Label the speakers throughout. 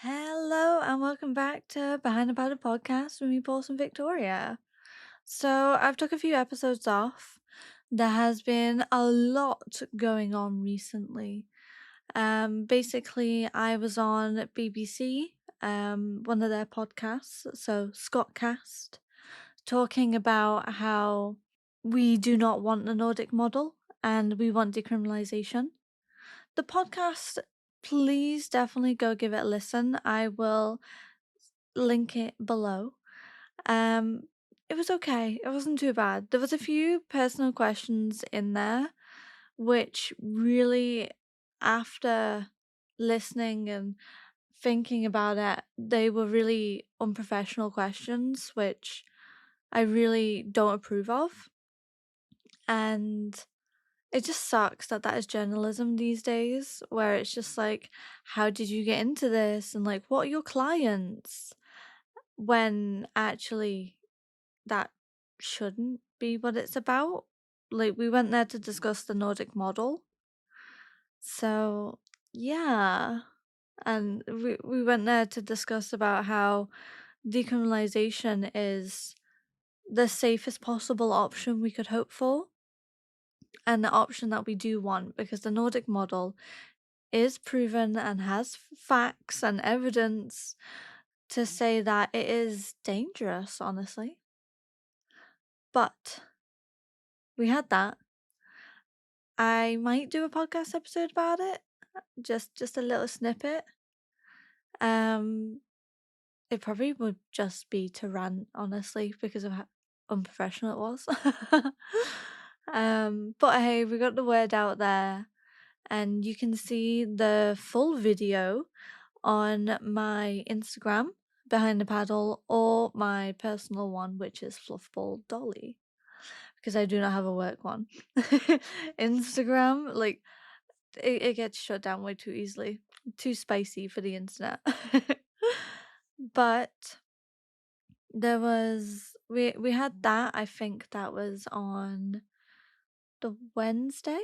Speaker 1: Hello and welcome back to Behind the Paddle podcast with me, Porcelain Victoria. So I've took a few episodes off. There has been a lot going on recently. Basically, I was on BBC, one of their podcasts, so Scottcast, talking about how we do not want the Nordic model and we want decriminalisation. The podcast, please definitely go give it a listen. I will link it below. Um, it was okay. It wasn't too bad. There was a few personal questions in there, which really, after listening and thinking about it, they were really unprofessional questions, which I really don't approve of. And it just sucks that that is journalism these days, where it's just like, how did you get into this? And like, what are your clients? When actually that shouldn't be what it's about. Like, we went there to discuss the Nordic model. So, yeah. And we went there to discuss about how decriminalization is the safest possible option we could hope for, and the option that we do want, because the Nordic model is proven and has facts and evidence to say that it is dangerous, honestly. But we had that. I might do a podcast episode about it, just a little snippet. Um, it probably would just be to rant, honestly, because of how unprofessional it was. But hey, we got the word out there, and you can see the full video on my Instagram, Behind the Paddle, or my personal one, which is Fluffball Dolly, because I do not have a work one. Instagram, like, it gets shut down way too easily. Too spicy for the internet. But there was we had that, I think that was on the Wednesday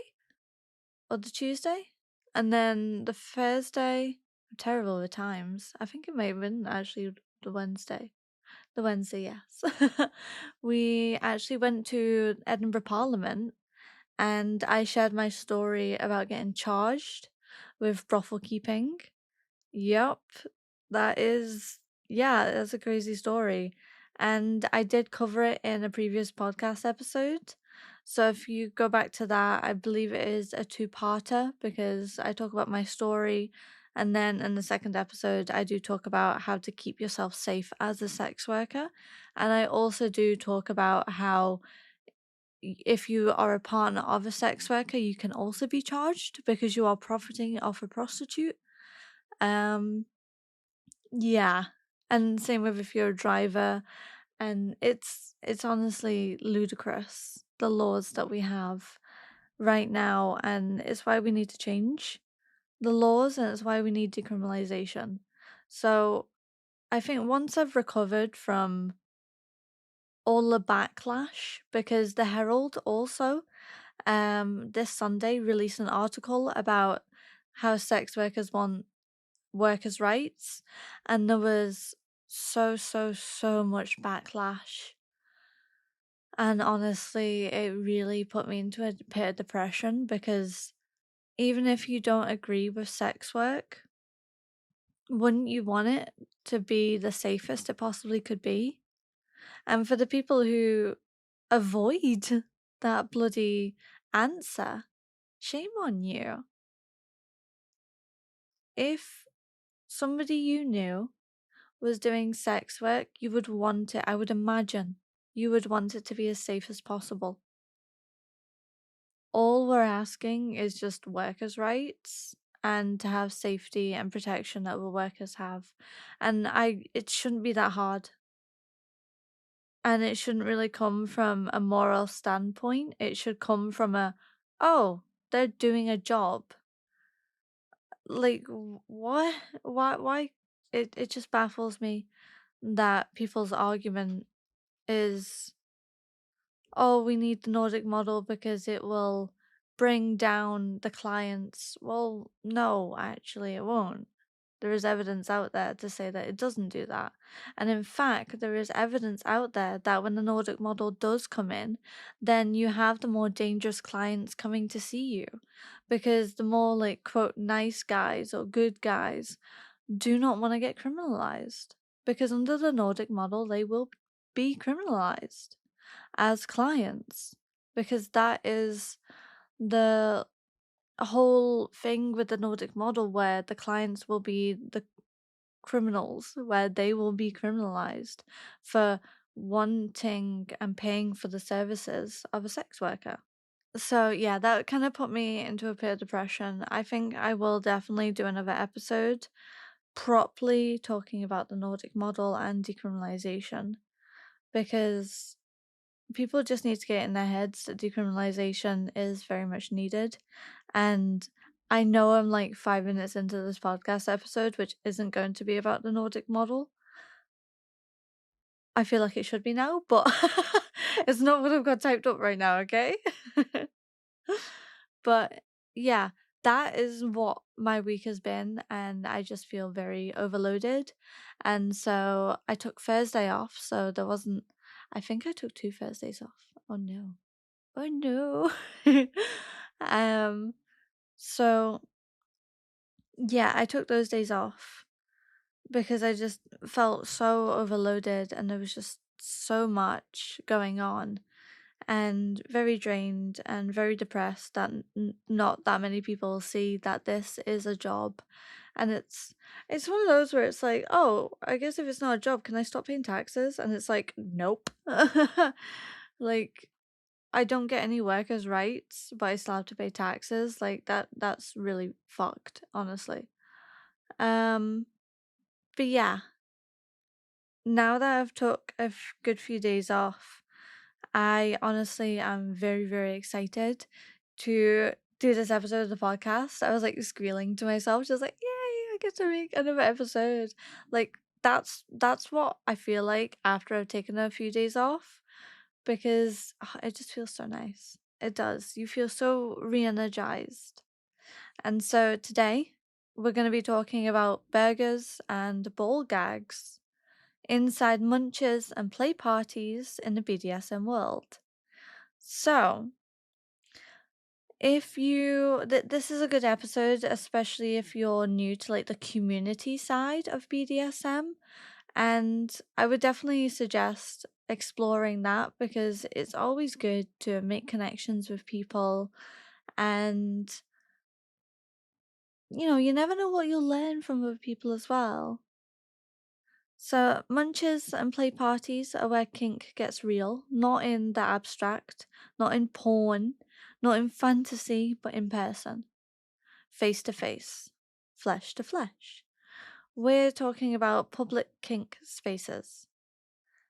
Speaker 1: or the Tuesday. And then the Thursday, I'm terrible with times. I think it may have been actually the Wednesday. The Wednesday, yes. We actually went to Edinburgh Parliament, and I shared my story about getting charged with brothel keeping. Yep, that's a crazy story. And I did cover it in a previous podcast episode. So if you go back to that, I believe it is a two-parter, because I talk about my story, and then in the second episode, I do talk about how to keep yourself safe as a sex worker. And I also do talk about how if you are a partner of a sex worker, you can also be charged because you are profiting off a prostitute. Um, yeah, and same with if you're a driver, and it's honestly ludicrous, the laws that we have right now, and it's why we need to change the laws, and it's why we need decriminalization. So I think once I've recovered from all the backlash, because the Herald also this Sunday released an article about how sex workers want workers' rights, and there was so much backlash. And honestly, it really put me into a pit of depression, because even if you don't agree with sex work, wouldn't you want it to be the safest it possibly could be? And for the people who avoid that bloody answer, shame on you. If somebody you knew was doing sex work, you would want it, I would imagine, you would want it to be as safe as possible. All we're asking is just workers' rights and to have safety and protection that the workers have. And it shouldn't be that hard. And it shouldn't really come from a moral standpoint. It should come from oh, they're doing a job. Like, what? Why? It just baffles me that people's argument is, oh, we need the Nordic model because it will bring down the clients. Well, no, actually, it won't. there is evidence out there to say that it doesn't do that. And in fact, there is evidence out there that when the Nordic model does come in, then you have the more dangerous clients coming to see you, because the more like quote nice guys or good guys do not want to get criminalized, because under the Nordic model they will be criminalized as clients, because that is the whole thing with the Nordic model, where the clients will be the criminals, where they will be criminalized for wanting and paying for the services of a sex worker. So yeah, that kind of put me into a bit of depression. I think I will definitely do another episode properly talking about the Nordic model and decriminalization, because people just need to get in their heads that decriminalization is very much needed. And I know I'm like 5 minutes into this podcast episode, which isn't going to be about the Nordic model. I feel like it should be now, but it's not what I've got typed up right now, okay? But yeah, that is what my week has been, and I just feel very overloaded. And so I took Thursday off, so there wasn't, I think I took 2 Thursdays off. Oh no. Oh no. So yeah, I took those days off because I just felt so overloaded and there was just so much going on, and very drained and very depressed that not that many people see that this is a job. And it's one of those where it's like, oh, I guess if it's not a job, can I stop paying taxes? And it's like, nope. Like, I don't get any workers' rights, but I still have to pay taxes. Like that's really fucked, honestly. Um, but yeah, now that I've took a good few days off, I honestly am very, very excited to do this episode of the podcast. I was like squealing to myself, just like, yay, I get to make another episode. Like that's what I feel like after I've taken a few days off, because it just feels so nice. It does. You feel so re-energized. And so today we're going to be talking about burgers and Ballgags inside Munches and Play Parties in the BDSM world. So, if you this is a good episode, especially if you're new to like the community side of BDSM, and I would definitely suggest exploring that, because it's always good to make connections with people, and you never know what you'll learn from other people as well. So, munches and play parties are where kink gets real, not in the abstract, not in porn, not in fantasy, but in person, face to face, flesh to flesh. We're talking about public kink spaces,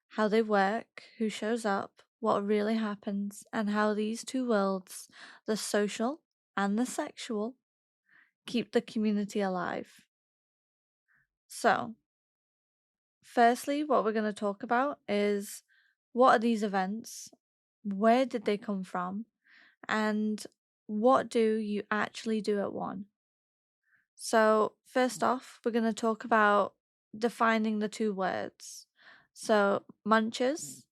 Speaker 1: how they work, who shows up, what really happens, and how these two worlds, the social and the sexual, keep the community alive. So, firstly, what we're going to talk about is, what are these events? Where did they come from? And what do you actually do at one? So, first off, we're going to talk about defining the two words. So, munches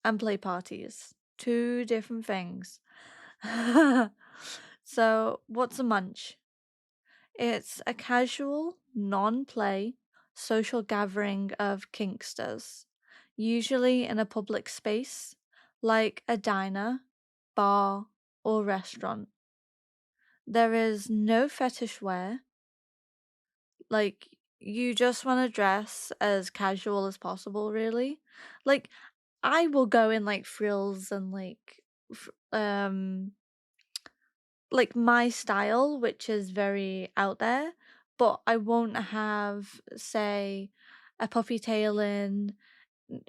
Speaker 1: and play parties, two different things. So, what's a munch? It's a casual, non-play, social gathering of kinksters, usually in a public space like a diner, bar, or restaurant. There is no fetish wear. Like, you just want to dress as casual as possible, really. Like, I will go in like frills and like my style, which is very out there, but I won't have, say, a puppy tail in,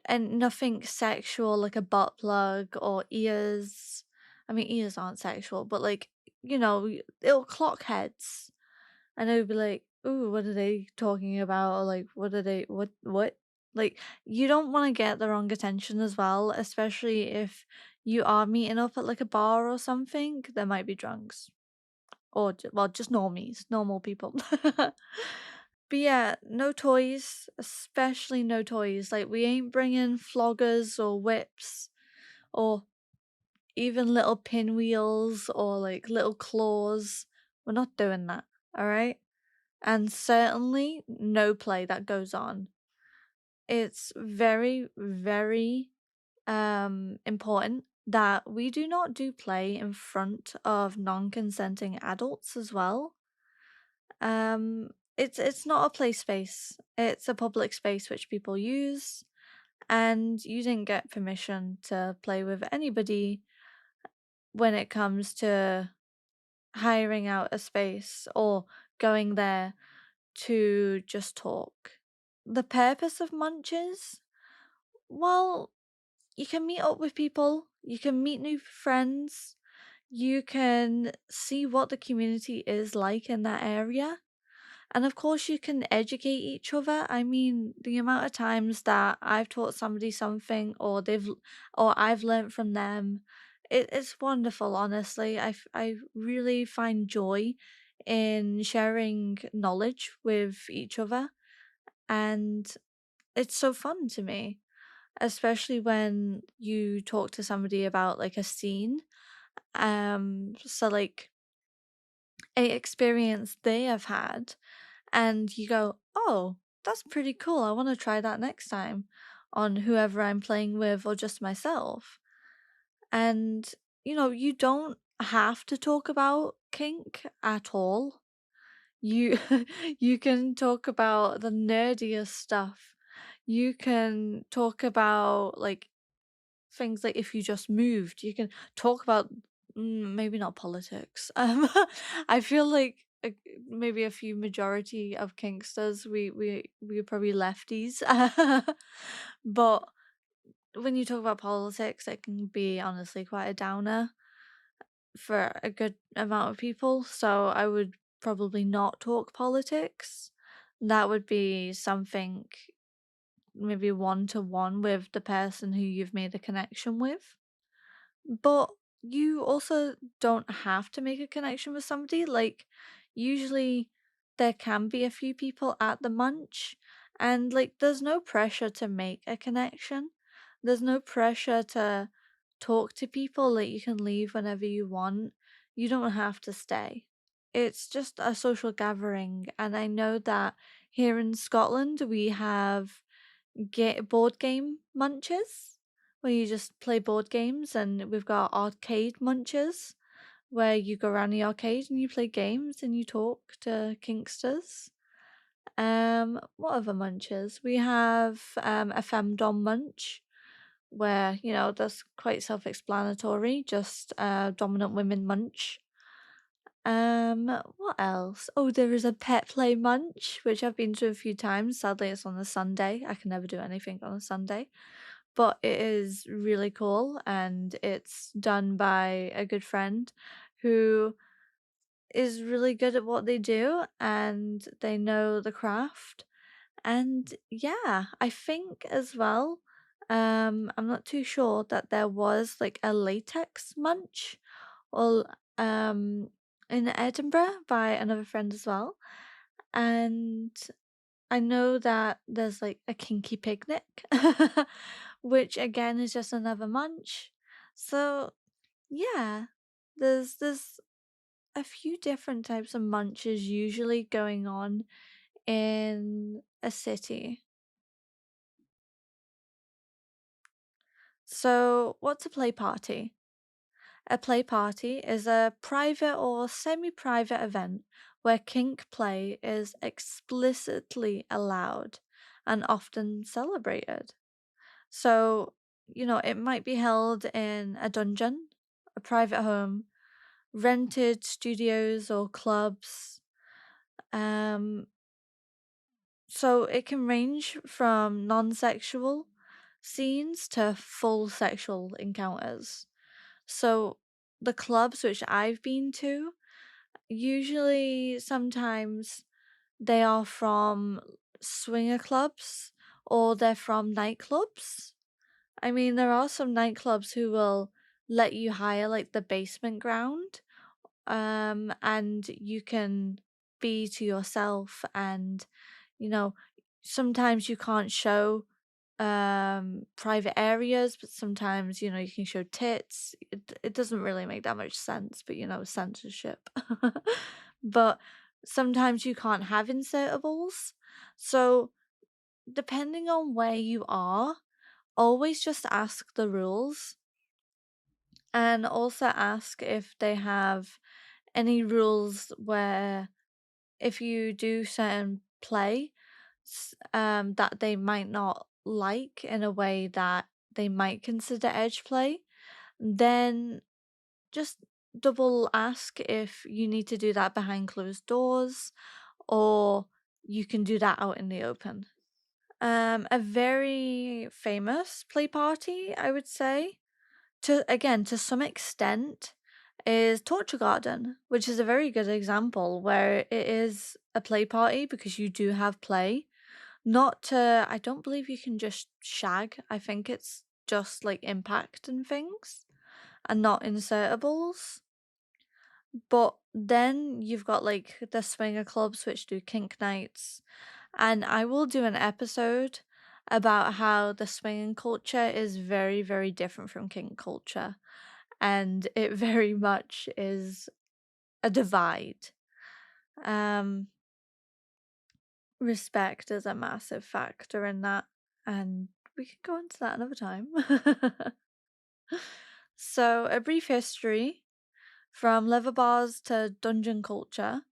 Speaker 1: and nothing sexual like a butt plug or ears. I mean, ears aren't sexual, but like, it'll clock heads, and it'll be like, ooh, what are they talking about? Or like, what are they, what? Like, you don't want to get the wrong attention as well, especially if you are meeting up at like a bar or something. There might be drunks, or well, just normies, normal people. But yeah, no toys, especially no toys. Like, we ain't bringing floggers or whips or even little pinwheels or like little claws. We're not doing that, all right? And certainly no play that goes on. It's very, very important that we do not do play in front of non-consenting adults as well. It's not a play space. It's a public space which people use, and you didn't get permission to play with anybody when it comes to hiring out a space or going there to just talk. The purpose of Munches? Well, you can meet up with people, you can meet new friends, you can see what the community is like in that area. And of course, you can educate each other. I mean, the amount of times that I've taught somebody something, or I've learned from them, it's wonderful. Honestly, I really find joy in sharing knowledge with each other, and it's so fun to me, especially when you talk to somebody about like a scene. So like a experience they have had, and you go, oh, that's pretty cool. I want to try that next time on whoever I'm playing with or just myself. And, you don't have to talk about kink at all. You you can talk about the nerdiest stuff. You can talk about like things like if you just moved. You can talk about maybe not politics. I feel like maybe a few majority of kinksters we are probably lefties, but when you talk about politics, it can be honestly quite a downer for a good amount of people. So I would probably not talk politics. That would be something maybe one to one with the person who you've made a connection with. But you also don't have to make a connection with somebody. Like, usually there can be a few people at the munch, and like, there's no pressure to make a connection. There's no pressure to talk to people. Like, you can leave whenever you want. You don't have to stay. It's just a social gathering, and I know that here in Scotland we have board game munches where you just play board games, and we've got arcade munches where you go around the arcade and you play games and you talk to kinksters. What other munches? We have a femdom munch where, that's quite self-explanatory, just dominant women munch. What else? Oh, there is a pet play munch, which I've been to a few times. Sadly, it's on a Sunday. I can never do anything on a Sunday. But it is really cool, and it's done by a good friend who is really good at what they do, and they know the craft. And yeah, I think as well, I'm not too sure that there was like a latex munch or in Edinburgh by another friend as well. And I know that there's like a kinky picnic, which again is just another munch. So yeah, there's a few different types of munches usually going on in a city. So what's a play party? A play party is a private or semi private event where kink play is explicitly allowed and often celebrated. So, it might be held in a dungeon, a private home, rented studios or clubs. Um, so it can range from non sexual scenes to full sexual encounters. So the clubs which I've been to, usually sometimes they are from swinger clubs or they're from nightclubs. I mean, there are some nightclubs who will let you hire like the basement ground, and you can be to yourself, and you know, sometimes you can't show private areas, but sometimes, you know, you can show tits. It doesn't really make that much sense, but you know, censorship. But sometimes you can't have insertables. So depending on where you are, always just ask the rules, and also ask if they have any rules where if you do certain play that they might not like in a way that they might consider edge play, then just double ask if you need to do that behind closed doors or you can do that out in the open. A very famous play party, I would say, to some extent, is Torture Garden, which is a very good example where it is a play party because you do have play. Not to, I don't believe you can just shag. I think it's just like impact and things and not insertables. But then you've got like the swinger clubs which do kink nights, and I will do an episode about how the swinging culture is very, very different from kink culture, and it very much is a divide. Um, Respect is a massive factor in that, and we can go into that another time. So, a brief history from leather bars to dungeon culture.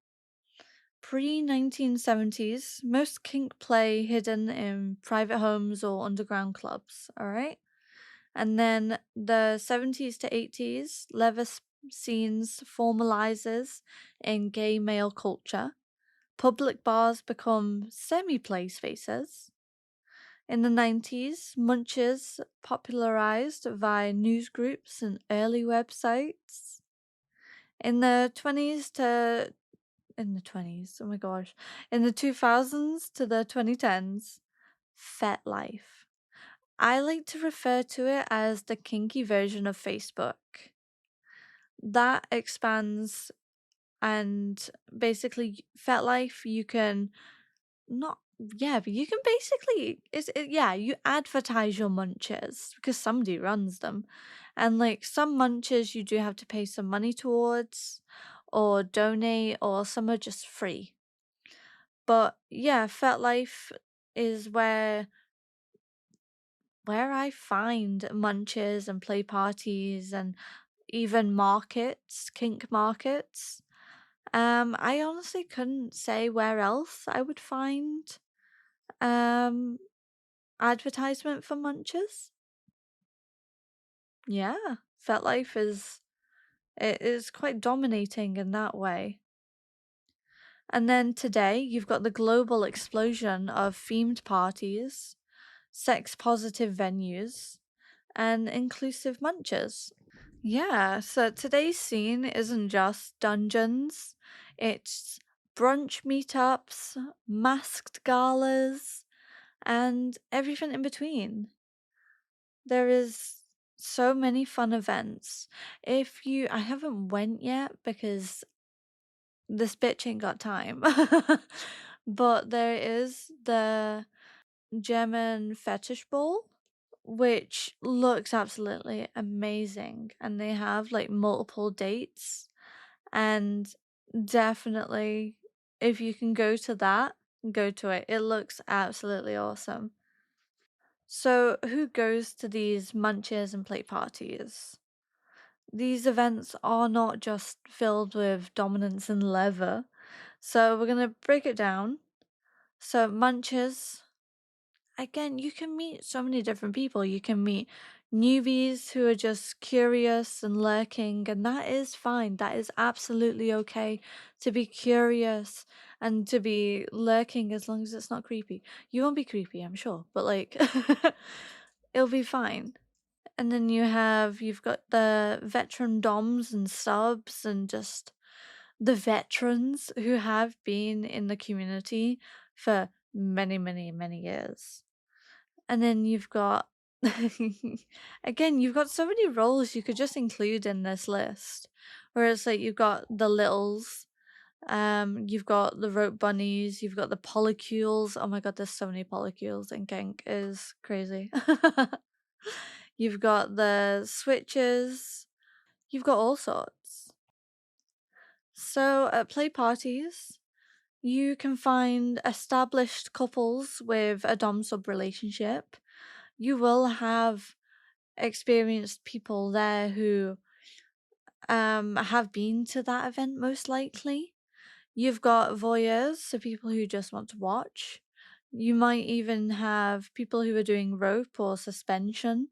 Speaker 1: Pre 1970s, most kink play hidden in private homes or underground clubs, alright? And then the 70s to 80s, leather scenes formalizes in gay male culture. Public bars become semi-play spaces. In the 90s, munches popularized via news groups and early websites. In the 20s to in the 20s, oh my gosh. In the 2000s to the 2010s, Fet Life. I like to refer to it as the kinky version of Facebook. That expands, and basically FetLife you can not yeah, but you can basically you advertise your munches because somebody runs them. And like some munches you do have to pay some money towards or donate, or some are just free. But yeah, FetLife is where I find munches and play parties and even markets, kink markets. I honestly couldn't say where else I would find um advertisement for munches. Yeah, FetLife is quite dominating in that way. And then today you've got the global explosion of themed parties, sex positive venues, and inclusive munches. Yeah, so today's scene isn't just dungeons, it's brunch meetups, masked galas, and everything in between. There is so many fun events. I haven't went yet because this bitch ain't got time. But there is the German fetish ball, which looks absolutely amazing, and they have like multiple dates, and definitely if you can go to that, go to it. It looks absolutely awesome. So who goes to these munches and play parties? These events are not just filled with dominance and leather, so we're going to break it down. So munches, again, you can meet so many different people. You can meet newbies who are just curious and lurking, and that is fine. That is absolutely okay to be curious and to be lurking as long as it's not creepy. You won't be creepy, I'm sure, but like, it'll be fine. And then you've got the veteran doms and subs and just the veterans who have been in the community for many, many, many years. And then you've got again, you've got so many roles you could just include in this list. Where it's like you've got the littles, You've got the rope bunnies, you've got the polycules. Oh my god, there's so many polycules in kink. It is crazy. You've got the switches. You've got all sorts. So at play parties, you can find established couples with a dom-sub relationship. You will have experienced people there who have been to that event most likely. You've got voyeurs, so people who just want to watch. You might even have people who are doing rope or suspension.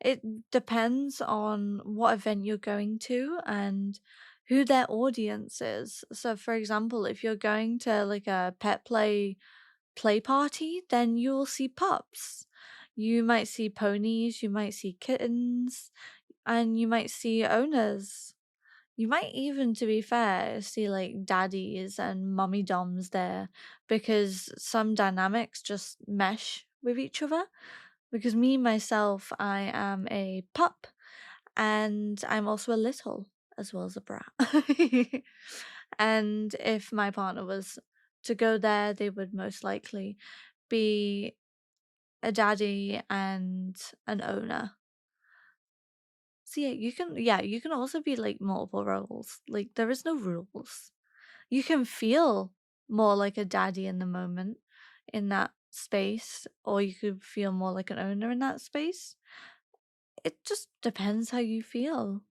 Speaker 1: It depends on what event you're going to and who their audience is. So, for example, if you're going to like a pet play party, then you'll see pups. You might see ponies, you might see kittens, and you might see owners. You might even, to be fair, see like daddies and mummy doms there because some dynamics just mesh with each other. Because me, myself, I am a pup and I'm also a little as well as a brat. And if my partner was to go there, they would most likely be a daddy and an owner. So you can also be like multiple roles. Like there is no rules. You can feel more like a daddy in the moment in that space, or you could feel more like an owner in that space. It just depends how you feel.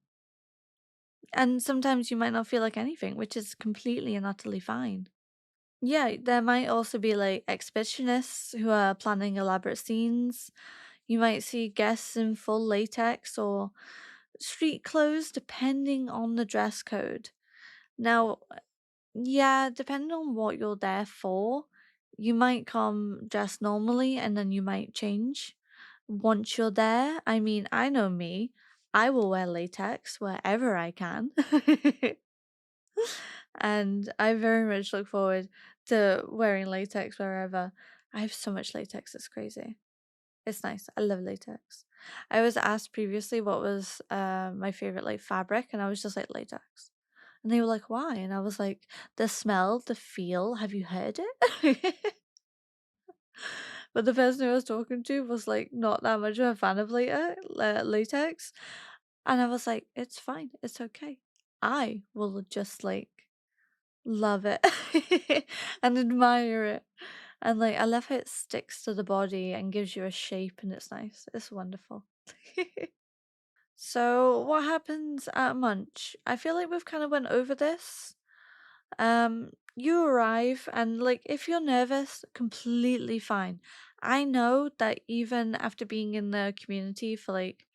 Speaker 1: And sometimes you might not feel like anything, which is completely and utterly fine. Yeah, there might also be like exhibitionists who are planning elaborate scenes. You might see guests in full latex or street clothes, depending on the dress code. Now, yeah, depending on what you're there for, you might come dressed normally and then you might change once you're there. I mean, I know me, I will wear latex wherever I can. And I very much look forward to wearing latex wherever. I have so much latex, it's crazy. It's nice. I love latex. I was asked previously what was my favorite like fabric, and I was just like latex. And they were like, why? And I was like, the smell, the feel, have you heard it? But the person who I was talking to was like not that much of a fan of latex. And I was like, it's fine, it's okay. I will just like love it and admire it. And like I love how it sticks to the body and gives you a shape and it's nice. It's wonderful. So what happens at Munch? I feel like we've kind of went over this. You arrive and like if you're nervous, completely fine. I know that even after being in the community for like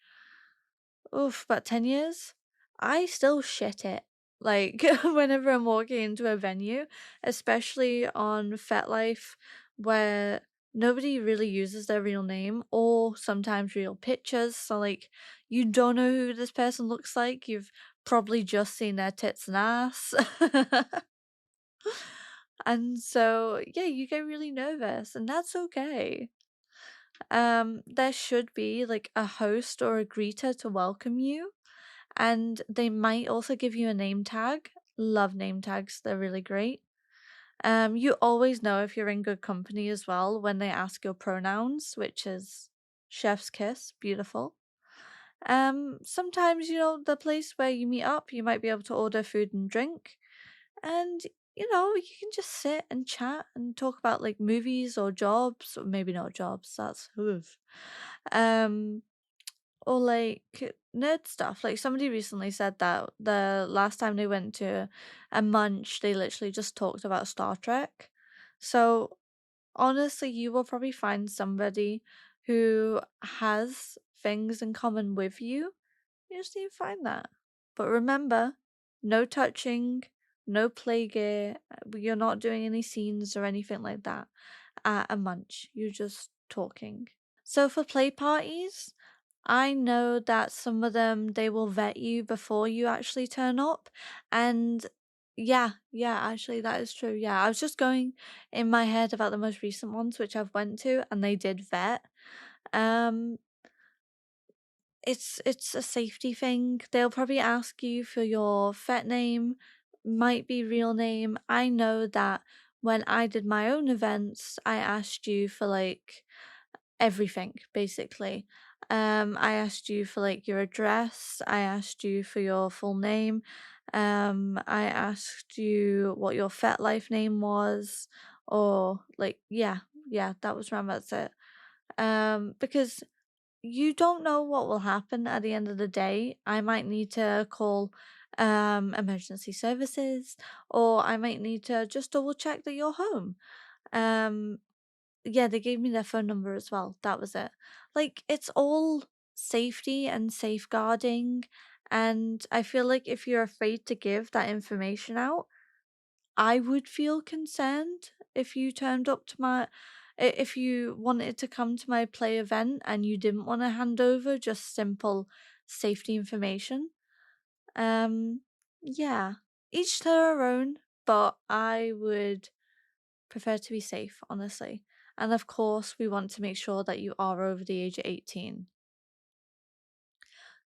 Speaker 1: about 10 years, I still shit it. Like whenever I'm walking into a venue, especially on FetLife where nobody really uses their real name or sometimes real pictures. So like you don't know who this person looks like. You've probably just seen their tits and ass. And so, yeah, you get really nervous, and that's okay. There should be like a host or a greeter to welcome you, and they might also give you a name tag. Love name tags, they're really great. You always know if you're in good company as well when they ask your pronouns, which is chef's kiss, beautiful. Sometimes, the place where you meet up, you might be able to order food and drink. And, you can just sit and chat and talk about like movies or jobs, or maybe not jobs, that's oof. Um, or like nerd stuff. Like somebody recently said that the last time they went to a munch, they literally just talked about Star Trek. So honestly, you will probably find somebody who has things in common with you. You just need to find that. But remember, no touching, no play gear. You're not doing any scenes or anything like that at a munch. You're just talking. So for play parties, I know that some of them they will vet you before you actually turn up. And yeah, actually that is true. Yeah, I was just going in my head about the most recent ones which I've went to and they did vet. Um it's a safety thing. They'll probably ask you for your fet name, might be real name. I know that when I did my own events, I asked you for like everything basically. I asked you for like your address, I asked you for your full name, I asked you what your FetLife name was, or like that was around, that's it. Because you don't know what will happen at the end of the day. I might need to call emergency services, or I might need to just double check that you're home. Um yeah, they gave me their phone number as well. That was it. Like, it's all safety and safeguarding. And I feel like if you're afraid to give that information out, I would feel concerned if you turned up to if you wanted to come to my play event and you didn't want to hand over just simple safety information. Um, yeah, each to their own, but I would prefer to be safe, honestly. And of course, we want to make sure that you are over the age of 18.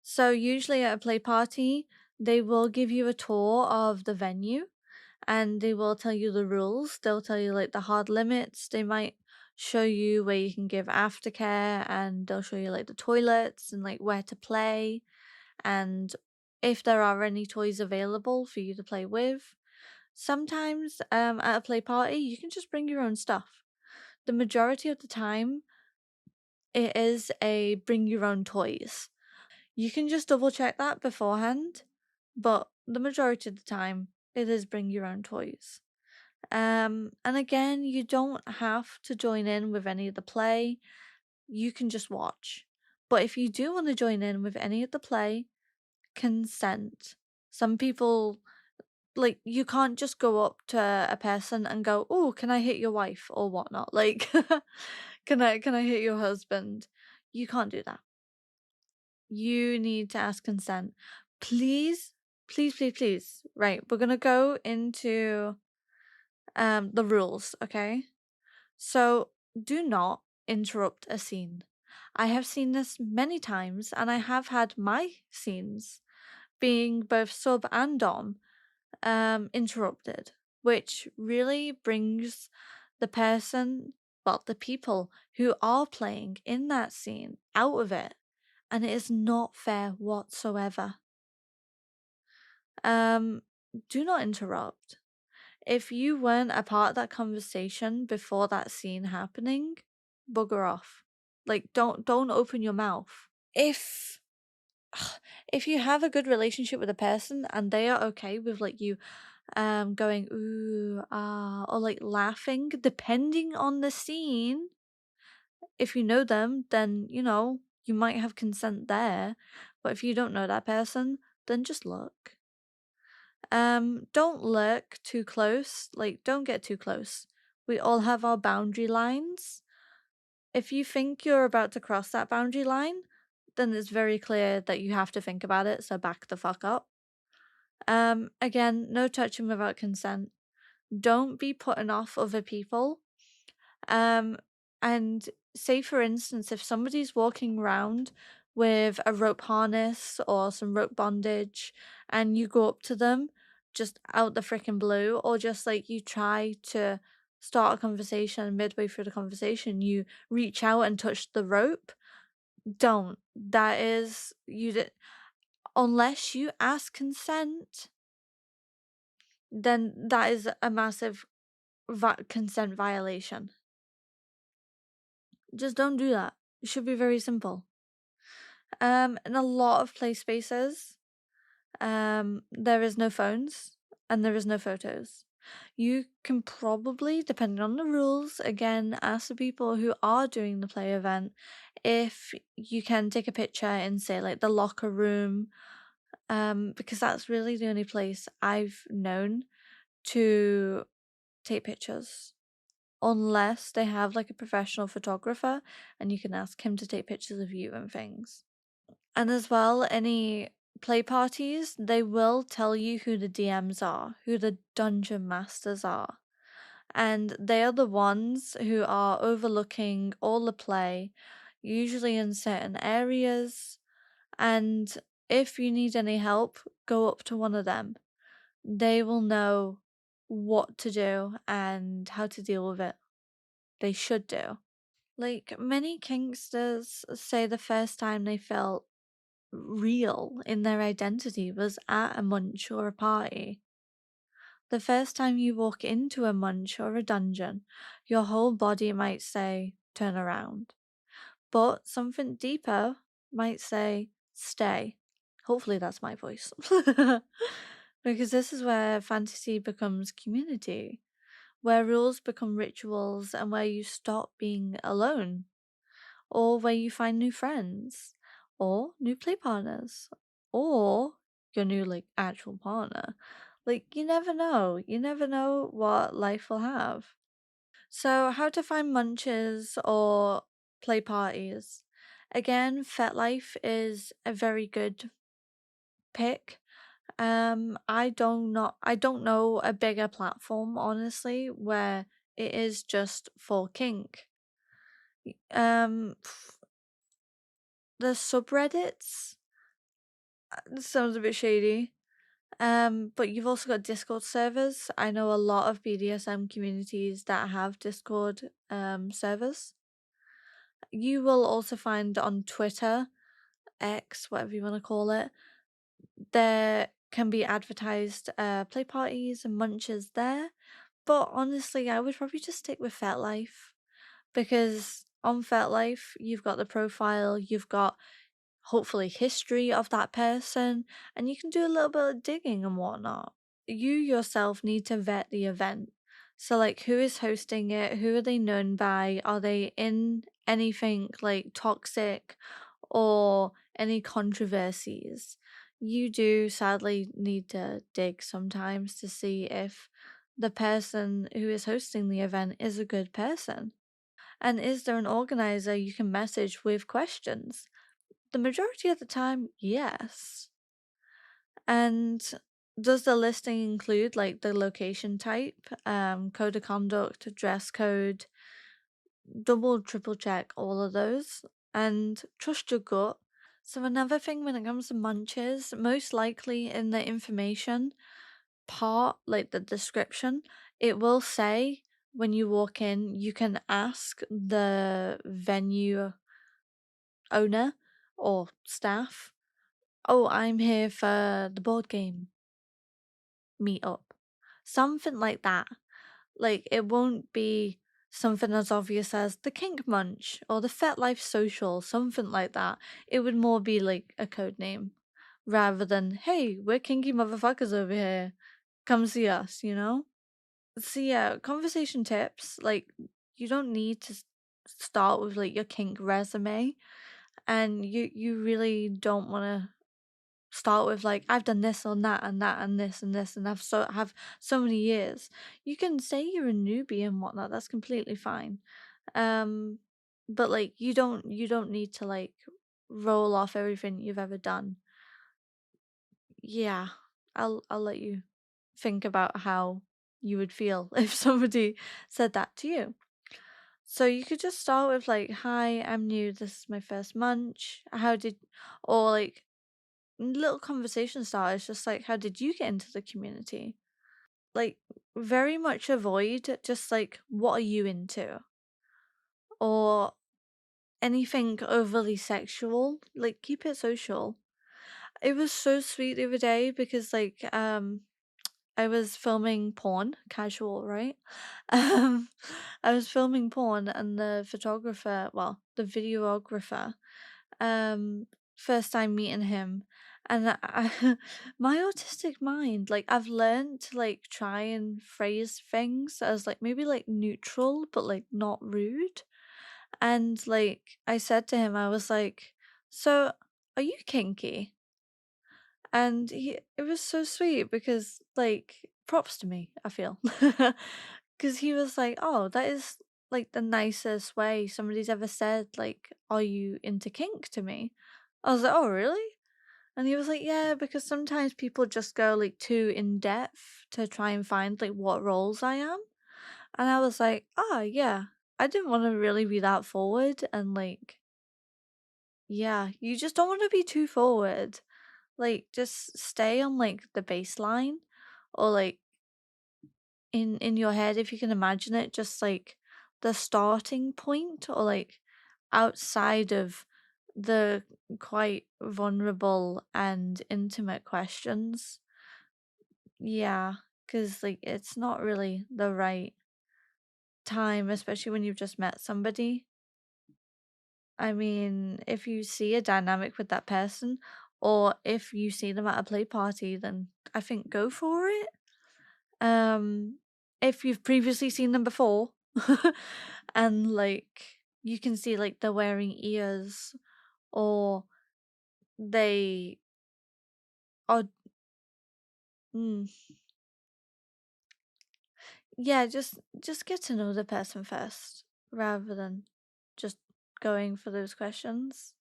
Speaker 1: So, usually at a play party, they will give you a tour of the venue and they will tell you the rules. They'll tell you like the hard limits. They might show you where you can give aftercare, and they'll show you like the toilets and like where to play, and if there are any toys available for you to play with. Sometimes at a play party, you can just bring your own stuff. The majority of the time, it is a bring your own toys. You can just double check that beforehand, but the majority of the time, it is bring your own toys. And again, you don't have to join in with any of the play. You can just watch. But if you do want to join in with any of the play, consent. Some people, like, you can't just go up to a person and go, "Oh, can I hit your wife?" or whatnot. Like, can I hit your husband? You can't do that. You need to ask consent. Please, please, please, please. Right, we're gonna go into the rules, okay? So do not interrupt a scene. I have seen this many times, and I have had my scenes being both sub and dom interrupted, which really brings the person, well, the people who are playing in that scene out of it, and it is not fair whatsoever. Um, do not interrupt. If you weren't a part of that conversation before that scene happening, bugger off. Like, don't open your mouth. If if you have a good relationship with a person and they are okay with like you going ooh ah or like laughing depending on the scene, if you know them, then you might have consent there. But if you don't know that person, then just look. Don't lurk too close. Like, don't get too close. We all have our boundary lines. If you think you're about to cross that boundary line, then it's very clear that you have to think about it, so back the fuck up. Again, no touching without consent. Don't be putting off other people. Um, and say for instance, if somebody's walking around with a rope harness or some rope bondage and you go up to them just out the freaking blue, or just like you try to start a conversation midway through the conversation, you reach out and touch the rope, don't. That is, unless you ask consent, then that is a massive consent violation. Just don't do that. It should be very simple. In a lot of play spaces, there is no phones and there is no photos. You can probably, depending on the rules, again, ask the people who are doing the play event if you can take a picture in, say, like the locker room, because that's really the only place I've known to take pictures. Unless they have like a professional photographer and you can ask him to take pictures of you and things. And as well, any play parties, they will tell you who the DMs are, who the dungeon masters are. And they are the ones who are overlooking all the play, usually in certain areas. And if you need any help, go up to one of them. they will know what to do and how to deal with it. They should do. Like, many kinksters say the first time they felt real in their identity was at a munch or a party. The first time you walk into a munch or a dungeon, your whole body might say, turn around. But something deeper might say, stay. Hopefully that's my voice. Because this is where fantasy becomes community, where rules become rituals, and where you stop being alone, or where you find new friends, or new play partners, or your new, like, actual partner. Like, you never know. You never know what life will have. So, how to find munches or play parties? Again, FetLife is a very good pick. I don't know a bigger platform, honestly, where it is just for kink. The subreddits, this sounds a bit shady. But you've also got Discord servers. I know a lot of BDSM communities that have Discord servers. You will also find on Twitter, X, whatever you want to call it, there can be advertised play parties and munches there. But honestly, I would probably just stick with FetLife, because on FetLife, you've got the profile, you've got hopefully history of that person, and you can do a little bit of digging and whatnot. You yourself need to vet the event. So, like, who is hosting it? Who are they known by? Are they in anything like toxic or any controversies? You do sadly need to dig sometimes to see if the person who is hosting the event is a good person. And is there an organizer you can message with questions? The majority of the time, yes. And does the listing include like the location type, code of conduct, dress code? Double, triple check all of those and trust your gut. So, another thing when it comes to munches, most likely in the information part, like the description, it will say when you walk in, you can ask the venue owner or staff, oh, I'm here for the board game meetup. Something like that. Like, it won't be something as obvious as the Kink Munch or the FetLife Social, something like that. It would more be like a code name rather than, hey, we're kinky motherfuckers over here. Come see us, you know? So, yeah, conversation tips. Like, you don't need to start with like your kink resume, and you really don't want to start with like I've done this and that and that and this and this and have so many years. You can say you're a newbie and whatnot. That's completely fine. Um, but like you don't need to like roll off everything you've ever done. Yeah, I'll let you think about how you would feel if somebody said that to you. So you could just start with like, "Hi, I'm new. This is my first munch. How did," or like little conversation starters, just like, how did you get into the community? Like, very much avoid just like, what are you into? Or anything overly sexual. Like, keep it social. It was so sweet the other day because like I was filming porn, casual, right? Um I was filming porn, and the photographer, well, the videographer, um first time meeting him, and my autistic mind, like, I've learned to like try and phrase things as like maybe like neutral but like not rude. And like I said to him, I was like, so are you kinky? And it was so sweet because like props to me, I feel. Because he was like, oh, that is like the nicest way somebody's ever said like, are you into kink, to me. I was like, oh, really? And he was like, yeah, because sometimes people just go like too in depth to try and find like what roles I am. And I was like, oh, yeah, I didn't want to really be that forward. And like, yeah, you just don't want to be too forward. Like, just stay on like the baseline, or like in your head, if you can imagine it, just like the starting point, or like outside of the quite vulnerable and intimate questions. Yeah, because like it's not really the right time, especially when you've just met somebody. I mean, if you see a dynamic with that person, or if you see them at a play party, then I think go for it. Um, if you've previously seen them before, and like you can see like they're wearing ears, or they are, mm, yeah, just get to know the person first, rather than just going for those questions.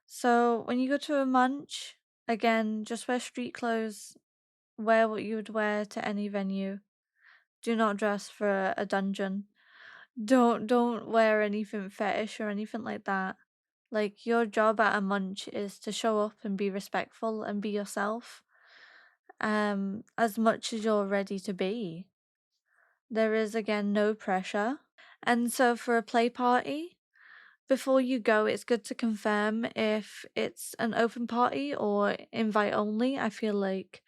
Speaker 1: So when you go to a munch, again, just wear street clothes, wear what you would wear to any venue. Do not dress for a dungeon. Don't wear anything fetish or anything like that. Like your job at a munch is to show up and be respectful and be yourself. As much as you're ready to be. There is again no pressure. And so for a play party, before you go, it's good to confirm if it's an open party or invite only. I feel like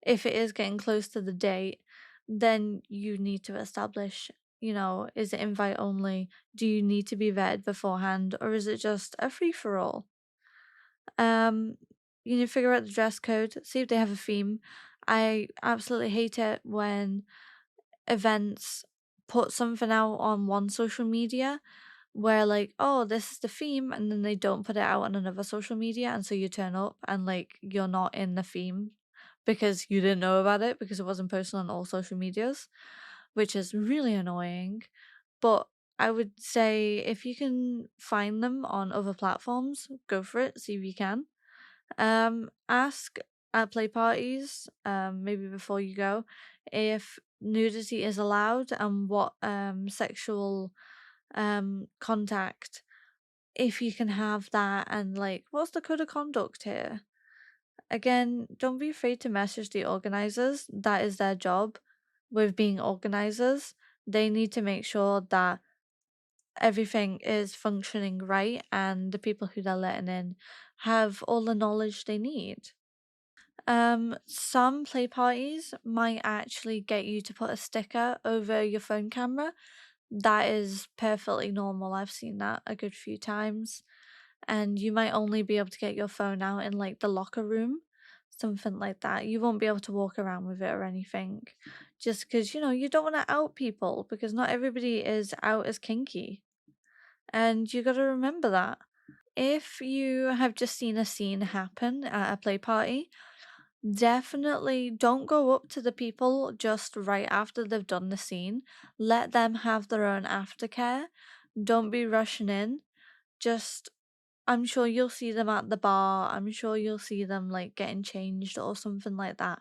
Speaker 1: if it is getting close to the date, then you need to establish, is it invite only? Do you need to be vetted beforehand, or is it just a free for all? Um, you need to figure out the dress code, see if they have a theme. I absolutely hate it when events put something out on one social media where like, oh, this is the theme, and then they don't put it out on another social media, and so you turn up and like you're not in the theme because you didn't know about it because it wasn't posted on all social medias, which is really annoying. But I would say if you can find them on other platforms, go for it, see if you can. Ask at play parties, maybe before you go, if nudity is allowed and what sexual contact, if you can have that, and like what's the code of conduct here. Again, don't be afraid to message the organizers. That is their job with being organizers. They need to make sure that everything is functioning right and the people who they're letting in have all the knowledge they need. Some play parties might actually get you to put a sticker over your phone camera. That is perfectly normal. I've seen that a good few times. And you might only be able to get your phone out in like the locker room, something like that. You won't be able to walk around with it or anything. Just because, you don't want to out people, because not everybody is out as kinky. And you got to remember that. If you have just seen a scene happen at a play party, definitely don't go up to the people just right after they've done the scene. Let them have their own aftercare. Don't be rushing in. Just, I'm sure you'll see them at the bar. I'm sure you'll see them like getting changed or something like that.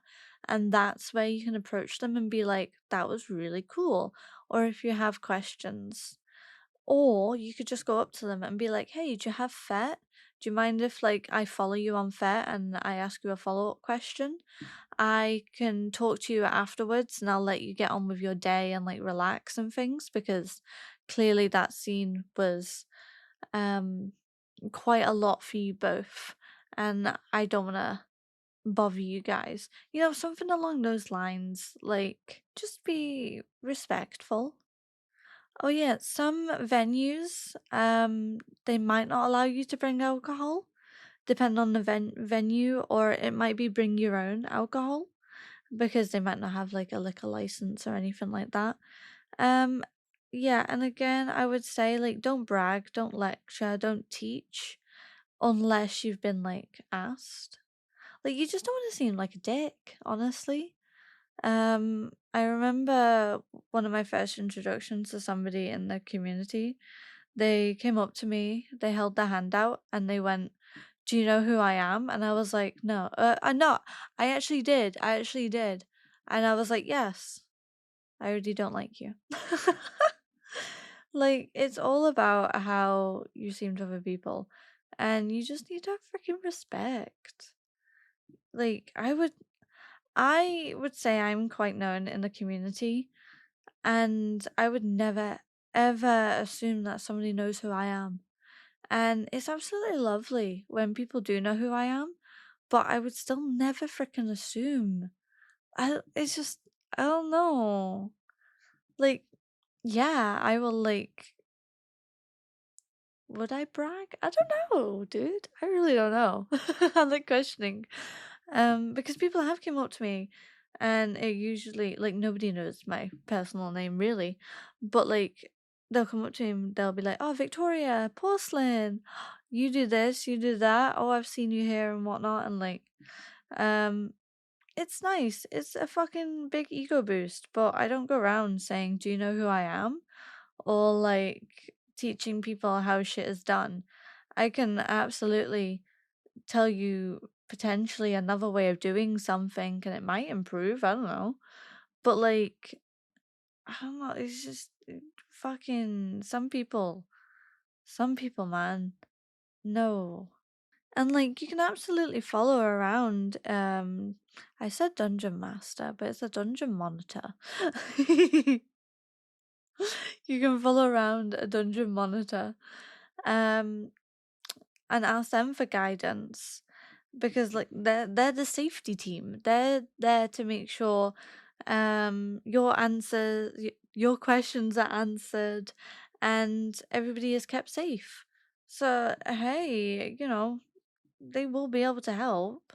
Speaker 1: And that's where you can approach them and be like, that was really cool. Or if you have questions. Or you could just go up to them and be like, hey, do you have FET? Do you mind if like I follow you on FET and I ask you a follow-up question? I can talk to you afterwards and I'll let you get on with your day and like relax and things, because clearly that scene was um quite a lot for you both, and I don't want to bother you guys. Something along those lines, like just be respectful. Oh yeah, some venues they might not allow you to bring alcohol, depending on the venue, or it might be bring your own alcohol because they might not have like a liquor license or anything like that. Um yeah, and again, I would say like don't brag, don't lecture, don't teach unless you've been like asked. Like you just don't want to seem like a dick, honestly. I remember one of my first introductions to somebody in the community. They came up to me, they held their hand out, and they went, "Do you know who I am?" And I was like, "No, I not. I actually did. I actually did." And I was like, "Yes, I already don't like you." Like it's all about how you seem to other people, and you just need to have freaking respect. Like I would say I'm quite known in the community, and I would never ever assume that somebody knows who I am. And it's absolutely lovely when people do know who I am, but I would still never freaking assume. It's just, I don't know. Like, yeah, I will, like, would I brag? I don't know, dude. I really don't know. I'm like questioning. Because people have come up to me, and it usually, like, nobody knows my personal name really, but like they'll come up to me and they'll be like, "Oh, Victoria, Porcelain, you do this, you do that. Oh, I've seen you here and whatnot," and like, um, it's nice. It's a fucking big ego boost, but I don't go around saying, "Do you know who I am?" or like teaching people how shit is done. I can absolutely tell you potentially another way of doing something and it might improve. I don't know. But like, I don't know. It's just fucking some people, man. No. And like, you can absolutely follow around. I said dungeon master, but it's a dungeon monitor. You can follow around a dungeon monitor. Um, and ask them for guidance, because like they're the safety team. They're there to make sure your questions are answered and everybody is kept safe. So hey, they will be able to help.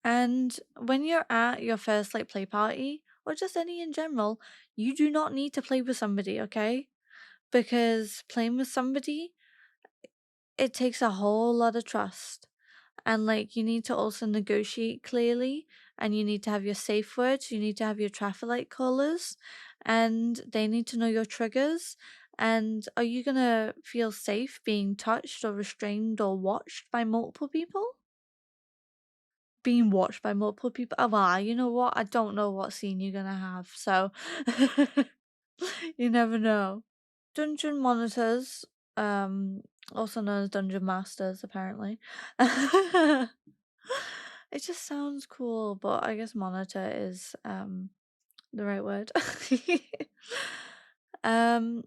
Speaker 1: And when you're at your first like play party or just any in general, you do not need to play with somebody, okay? Because playing with somebody, it takes a whole lot of trust. And like, you need to also negotiate clearly, and you need to have your safe words, you need to have your traffic light colors, and they need to know your triggers. And are you gonna feel safe being touched or restrained or watched by multiple people? Being watched by multiple people? Oh, well, you know what? I don't know what scene you're gonna have, so you never know. Dungeon monitors, um, also known as dungeon masters, apparently. It just sounds cool, but I guess monitor is the right word. um,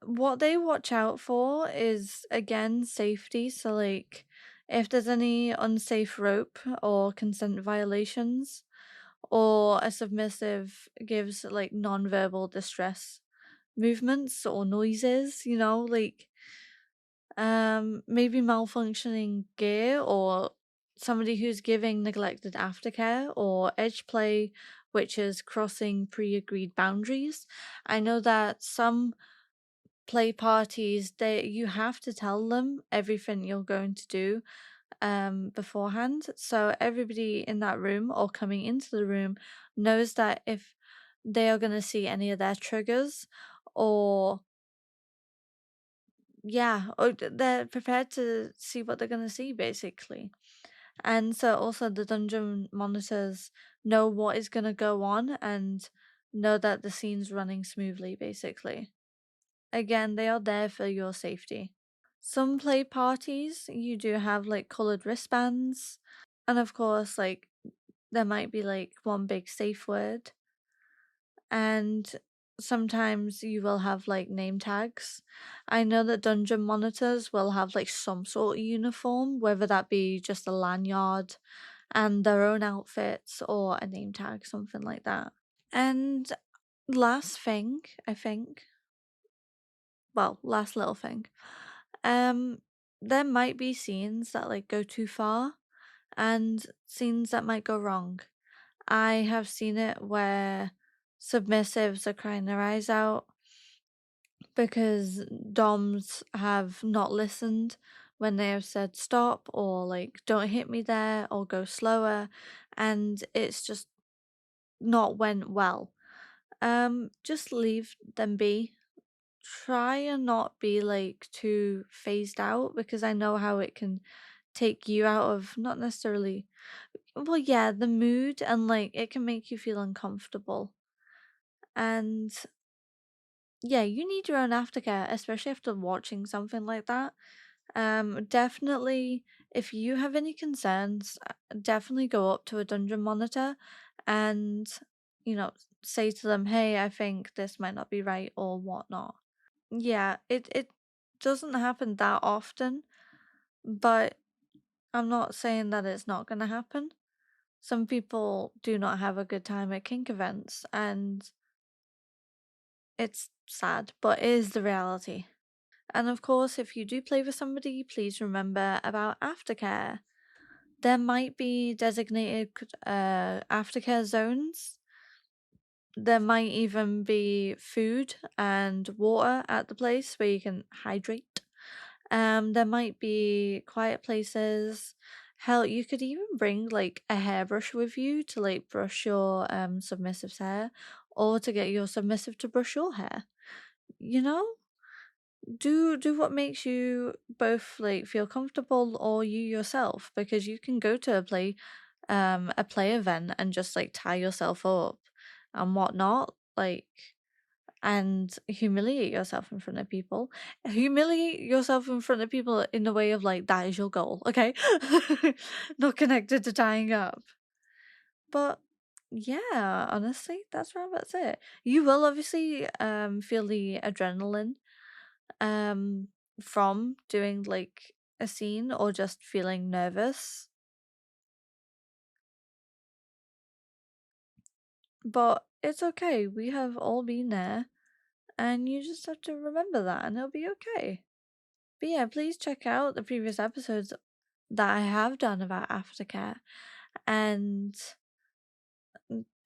Speaker 1: what they watch out for is again safety. So like, if there's any unsafe rope or consent violations, or a submissive gives like non-verbal distress movements or noises, like maybe malfunctioning gear, or somebody who's giving neglected aftercare, or edge play, which is crossing pre-agreed boundaries. I know that some play parties, you have to tell them everything you're going to do beforehand, so everybody in that room or coming into the room knows that if they are going to see any of their triggers, or yeah, or they're prepared to see what they're going to see basically. And so also the dungeon monitors know what is going to go on and know that the scene's running smoothly basically. Again, they are there for your safety. Some play parties, you do have like colored wristbands, and of course, like, there might be like one big safe word, and sometimes you will have like name tags. I know that dungeon monitors will have like some sort of uniform, whether that be just a lanyard and their own outfits or a name tag, something like that. And last thing, I think, well, last little thing, um, there might be scenes that like go too far and scenes that might go wrong. I have seen it where submissives are crying their eyes out because DOMs have not listened when they have said stop, or like don't hit me there, or go slower, and it's just not went well. Just leave them be. Try and not be like too phased out, because I know how it can take you out of, not necessarily, well, yeah, the mood, and like it can make you feel uncomfortable. And yeah, you need your own aftercare, especially after watching something like that. Definitely, if you have any concerns, definitely go up to a dungeon monitor and, you know, say to them, hey, I think this might not be right or whatnot. Yeah, it doesn't happen that often, but I'm not saying that it's not going to happen. Some people do not have a good time at kink events, and it's sad, but it is the reality. And of course, if you do play with somebody, please remember about aftercare. There might be designated aftercare zones. There might even be food and water at the place where you can hydrate. There might be quiet places. Hell, you could even bring like a hairbrush with you to like brush your submissive's hair, or to get your submissive to brush your hair. You know? Do what makes you both like feel comfortable, or you yourself, because you can go to a play event and just like tie yourself up and whatnot, like, and humiliate yourself in front of people. Humiliate yourself in front of people in the way of like that is your goal, okay? Not connected to tying up. But yeah, honestly, that's it. You will obviously feel the adrenaline um from doing like a scene or just feeling nervous. But it's okay. We have all been there, and you just have to remember that and it'll be okay. But yeah, please check out the previous episodes that I have done about aftercare and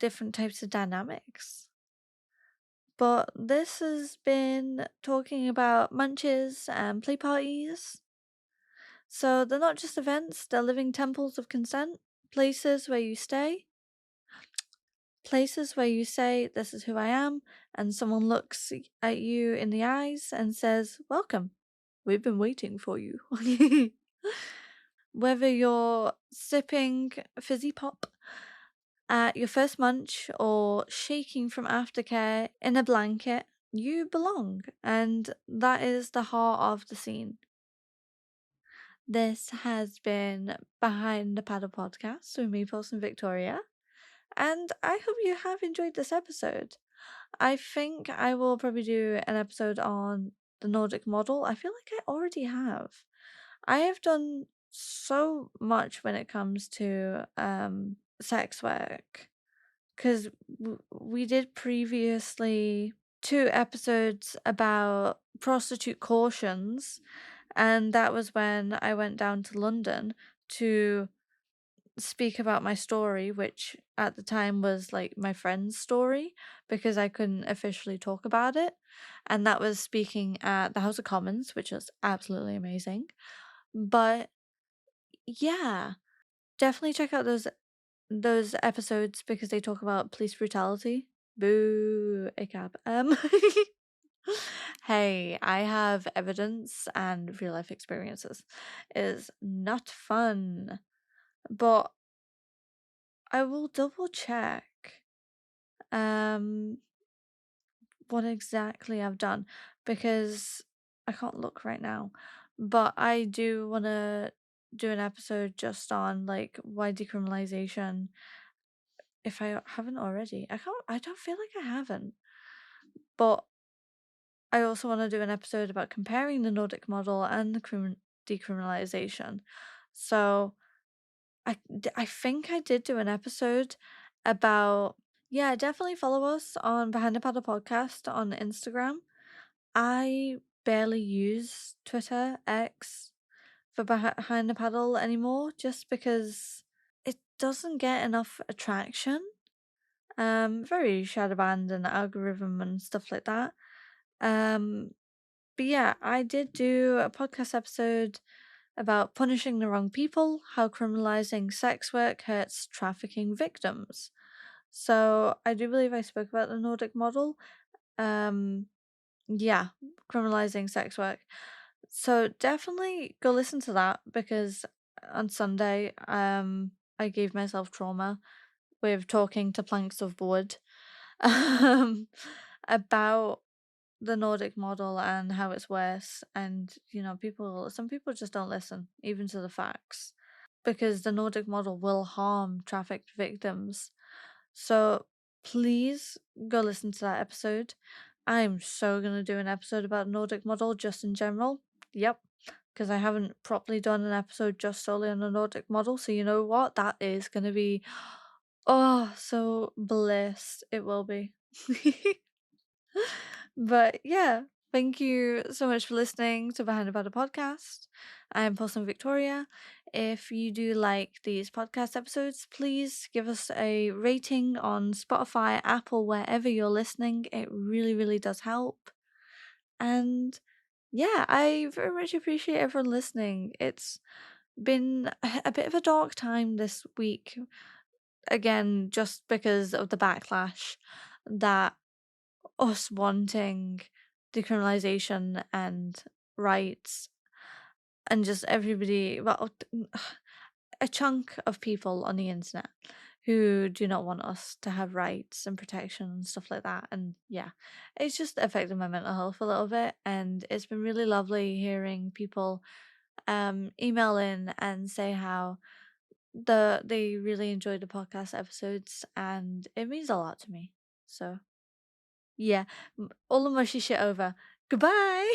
Speaker 1: different types of dynamics. But this has been talking about munches and play parties. So they're not just events, they're living temples of consent, places where you stay, places where you say, this is who I am, and someone looks at you in the eyes and says, welcome, we've been waiting for you. Whether you're sipping fizzy pop at your first munch or shaking from aftercare in a blanket, you belong, and that is the heart of the scene. This has been Behind the Paddle podcast with me, Porcelain Victoria, and I hope you have enjoyed this episode. I think I will probably do an episode on the Nordic model. I feel like I already have. I have done so much when it comes to sex work, because we did previously 2 episodes about prostitute cautions, and that was when I went down to London to speak about my story, which at the time was like my friend's story because I couldn't officially talk about it. And that was speaking at the House of Commons, which was absolutely amazing. But yeah, definitely check out those episodes because they talk about police brutality. Boo, ACAB. Hey, I have evidence and real life experiences. It is not fun. But I will double check um what exactly I've done because I can't look right now. But I do want to do an episode just on like why decriminalization, if I haven't already. I don't feel like I haven't. But I also want to do an episode about comparing the Nordic model and the decriminalization. So I think I did do an episode about, yeah, definitely follow us on Behind the Paddle podcast on Instagram. I barely use Twitter X for Behind the Paddle anymore just because it doesn't get enough attraction. Very shadow banned and algorithm and stuff like that. But yeah, I did do a podcast episode about punishing the wrong people, how criminalizing sex work hurts trafficking victims. So I do believe I spoke about the Nordic model. Yeah, criminalizing sex work. So definitely go listen to that because on Sunday, I gave myself trauma with talking to planks of wood, about the Nordic model and how it's worse, and some people just don't listen even to the facts, because the Nordic model will harm trafficked victims. So please go listen to that episode. I'm so gonna do an episode about Nordic model just in general. Yep, because I haven't properly done an episode just solely on the Nordic model. So you know what? That is gonna be, oh, so bliss. It will be. But yeah, thank you so much for listening to Behind About a Podcast. I'm Porcelain Victoria. If you do like these podcast episodes, please give us a rating on Spotify, Apple, wherever you're listening. It really, really does help. And yeah, I very much appreciate everyone listening. It's been a bit of a dark time this week, again, just because of the backlash that us wanting decriminalization and rights, and just everybody, well, a chunk of people on the internet who do not want us to have rights and protection and stuff like that. And yeah, it's just affected my mental health a little bit, and it's been really lovely hearing people email in and say how they really enjoyed the podcast episodes, and it means a lot to me. So yeah, all the mushy shit over. Goodbye.